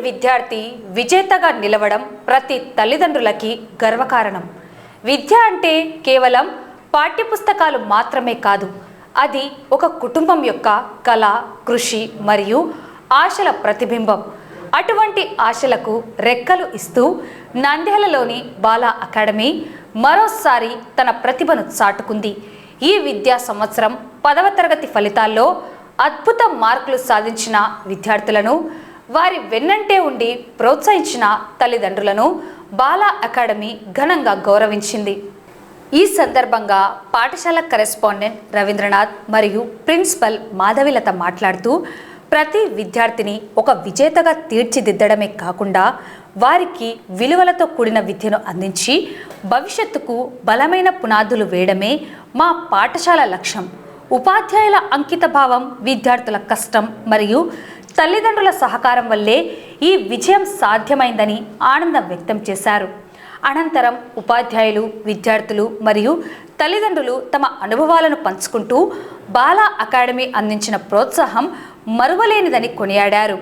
విద్యార్థి విజేతగా నిలవడం ప్రతి తల్లిదండ్రులకి గర్వకారణం. విద్య అంటే కేవలం పాఠ్యపుస్తకాలు మాత్రమే కాదు, అది ఒక కుటుంబం యొక్క కళ, కృషి మరియు ఆశల ప్రతిబింబం. అటువంటి ఆశలకు రెక్కలు ఇస్తూ నంద్యాలలోని బాలా అకాడమీ మరోసారి తన ప్రతిభను చాటుకుంది. ఈ విద్యా సంవత్సరం 10వ తరగతి ఫలితాల్లో అద్భుత మార్కులు సాధించిన విద్యార్థులను, వారి వెన్నంటే ఉండి ప్రోత్సహించిన తల్లిదండ్రులను బాలా అకాడమీ ఘనంగా గౌరవించింది. ఈ సందర్భంగా పాఠశాల కరెస్పాండెంట్ రవీంద్రనాథ్ మరియు ప్రిన్సిపల్ మాధవిలత మాట్లాడుతూ, ప్రతి విద్యార్థిని ఒక విజేతగా తీర్చిదిద్దడమే కాకుండా వారికి విలువలతో కూడిన విద్యను అందించి భవిష్యత్తుకు బలమైన పునాదులు వేయడమే మా పాఠశాల లక్ష్యం. ఉపాధ్యాయుల అంకితభావం, విద్యార్థుల కష్టం మరియు తల్లిదండ్రుల సహకారం వల్లే ఈ విజయం సాధ్యమైందని ఆనందం వ్యక్తం చేశారు. అనంతరం ఉపాధ్యాయులు, విద్యార్థులు మరియు తల్లిదండ్రులు తమ అనుభవాలను పంచుకుంటూ బాలా అకాడమీ అందించిన ప్రోత్సాహం మరువలేనిదని కొనియాడారు.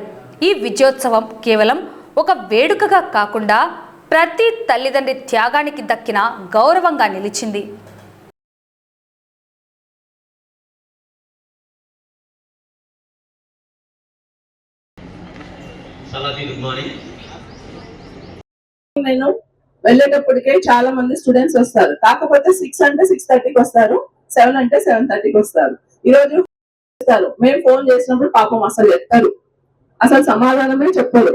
ఈ విజయోత్సవం కేవలం ఒక వేడుకగా కాకుండా ప్రతి తల్లిదండ్రి త్యాగానికి దక్కిన గౌరవంగా నిలిచింది. నేను వెళ్ళేటప్పటికే చాలా మంది స్టూడెంట్స్ వస్తారు. కాకపోతే 6 అంటే 6:30కి వస్తారు, 7 అంటే 7:30కి వస్తారు. ఈ రోజు మేము ఫోన్ చేసినప్పుడు పాపం అసలు ఎత్తారు, అసలు సమాధానమే చెప్పరు.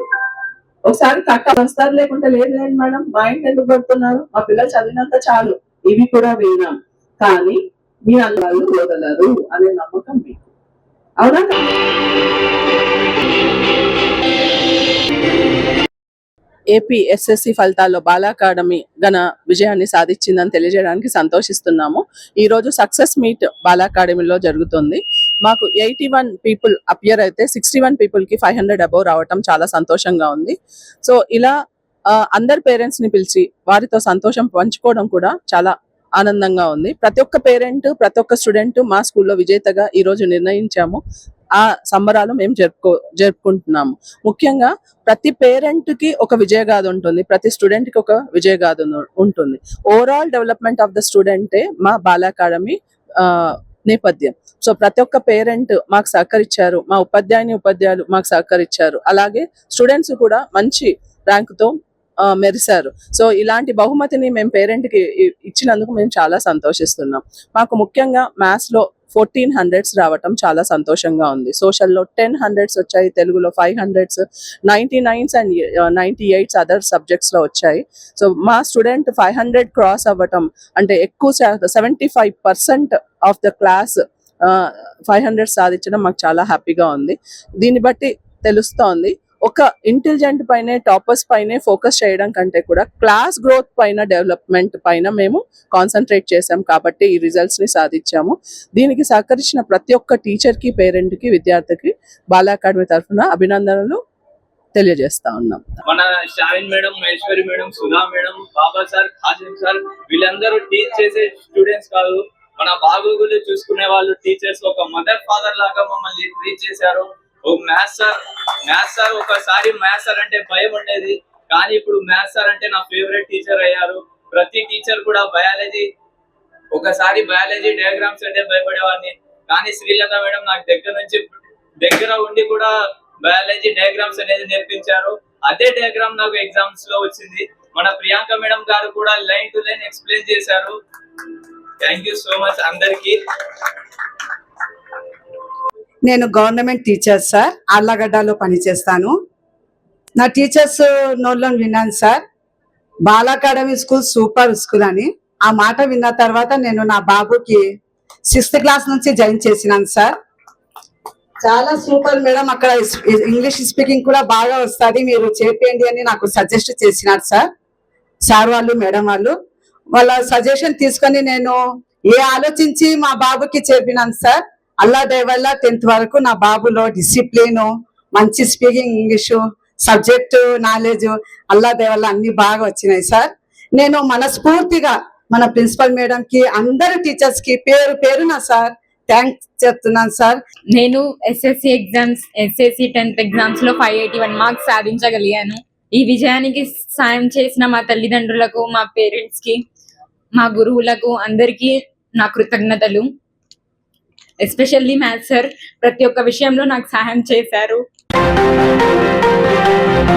ఒకసారి కట్ట వస్తారు, లేకుంటే లేదు లేదు మేడం మా ఇంటి ఎందుకు పడుతున్నారు, మా పిల్లలు చదివినంత చాలు, ఇవి కూడా విన్నాం. కానీ మీ అందరూ వదలరు అనే నమ్మకం మీకు, అవునా? ఏపీ ఎస్ఎస్సి ఫలితాల్లో బాలా అకాడమీ ఘన విజయాన్ని సాధించిందని తెలియజేయడానికి సంతోషిస్తున్నాము. ఈరోజు సక్సెస్ మీట్ బాలా అకాడమీలో జరుగుతుంది. మాకు 81 పీపుల్ అపియర్ అయితే 61 పీపుల్కి 500 అబోవ్ రావటం చాలా సంతోషంగా ఉంది. సో ఇలా అందరు పేరెంట్స్ని పిలిచి వారితో సంతోషం పంచుకోవడం కూడా చాలా ఆనందంగా ఉంది. ప్రతి ఒక్క పేరెంట్, ప్రతి ఒక్క స్టూడెంట్ మా స్కూల్లో విజేతగా ఈరోజు నిర్ణయించాము. ఆ సంబరాలు మేము జరుపుకుంటున్నాము. ముఖ్యంగా ప్రతి పేరెంట్ కి ఒక విజయగాథ ఉంటుంది, ప్రతి స్టూడెంట్ కి ఒక విజయగాథ ఉంటుంది. ఓవరాల్ డెవలప్మెంట్ ఆఫ్ ద స్టూడెంటే మా బాలా అకాడమీ నేపథ్యం. సో ప్రతి ఒక్క పేరెంట్ మాకు సహకరించారు, మా ఉపాధ్యాయులు మాకు సహకరించారు, అలాగే స్టూడెంట్స్ కూడా మంచి ర్యాంకుతో మెరిశారు. సో ఇలాంటి బహుమతిని మేము పేరెంట్కి ఇచ్చినందుకు మేము చాలా సంతోషిస్తున్నాం. మాకు ముఖ్యంగా మ్యాథ్స్లో 1400s రావటం చాలా సంతోషంగా ఉంది. సోషల్లో 1000s వచ్చాయి, తెలుగులో 500s, 99s and 98s other సబ్జెక్ట్స్లో వచ్చాయి. సో మా స్టూడెంట్ 500 క్రాస్ అవ్వటం అంటే ఎక్కువ 75% ఆఫ్ ద క్లాస్ 500 సాధించడం మాకు చాలా హ్యాపీగా ఉంది. దీన్ని బట్టి తెలుస్తోంది, ఒక ఇంటెలిజెంట్ పైనే, టాపర్స్ పైనే ఫోకస్ చేయడం కంటే కూడా క్లాస్ గ్రోత్ పైన, డెవలప్మెంట్ పైన మేము కాన్సన్ట్రేట్ చేసాం కాబట్టి ఈ రిజల్ట్స్ ని సాధించాము. దీనికి సహకరించిన ప్రతి ఒక్క టీచర్కి, పేరెంట్కి, విద్యార్థికి బాలా అకాడమీ తరఫున అభినందనలు తెలియజేస్తా ఉన్నాం. మన Shavin madam, Maheshwari madam, Sudha madam, Baba sir, Khasim sir వీళ్ళందరూ టీచ్ చేసే స్టూడెంట్స్ కాదు, మన బాగోగులు చూసుకునే వాళ్ళు టీచర్స్. ఒక మదర్ ఫాదర్ లాగా మమ్మల్ని ట్రీట్ చేశారు. మ్యాథ్స్ సార్ ఒకసారి మ్యాథ్స్ సార్ అంటే భయం ఉండేది, కానీ ఇప్పుడు మ్యాథ్స్ సార్ అంటే నా ఫేవరెట్ టీచర్ అయ్యారు. ప్రతి టీచర్ కూడా ఒకసారి బయాలజీ డయాగ్రామ్స్ అంటే భయపడేవాడిని, కానీ శ్రీలత మేడం నాకు దగ్గర ఉండి కూడా బయాలజీ డయాగ్రామ్స్ అనేది నేర్పించారు. అదే డయాగ్రామ్ నాకు ఎగ్జామ్స్ లో వచ్చింది. మన ప్రియాంక మేడం గారు కూడా లైన్ టు లైన్ ఎక్స్ప్లెయిన్ చేశారు. థ్యాంక్ యూ సో మచ్ అందరికి. నేను గవర్నమెంట్ టీచర్ సార్, ఆర్లగడ్డలో పనిచేస్తాను. నా టీచర్స్ నోళ్ళని విన్నాను sir, Bala academy school super school అని. ఆ మాట విన్న తర్వాత నేను నా బాబుకి 6th క్లాస్ నుంచి జాయిన్ చేసినాను సార్. చాలా సూపర్ మేడం, అక్కడ ఇంగ్లీష్ స్పీకింగ్ కూడా బాగా వస్తుంది, మీరు చేయండి అని నాకు సజెస్ట్ చేసినారు సార్ వాళ్ళు, మేడం వాళ్ళు. వాళ్ళ సజెషన్ తీసుకొని నేను ఆలోచించి మా బాబుకి చెప్పినాను సార్. అల్లా దయ వల్ల 10th వరకు నా బాబులో డిసిప్లిన్, మంచి స్పీకింగ్ ఇంగ్లీషు, సబ్జెక్టు నాలెడ్జ్ అల్లా దయ వల్ల అన్ని బాగా వచ్చినాయి సార్. నేను మనస్ఫూర్తిగా మన ప్రిన్సిపల్ మేడం కి, అందరు టీచర్స్ కి పేరు పేరున సార్ థ్యాంక్స్ చెప్తున్నాను సార్. నేను ఎస్ఎస్సి 10th ఎగ్జామ్స్ లో 581 మార్క్స్ సాధించగలిగాను. ఈ విజయానికి సాయం చేసిన మా తల్లిదండ్రులకు, మా పేరెంట్స్ కి, మా గురువులకు అందరికీ నా కృతజ్ఞతలు. ఎస్పెషల్లీ మ్యాథ్స్ సార్ ప్రతి ఒక్క విషయంలో నాకు సహాయం చేశారు.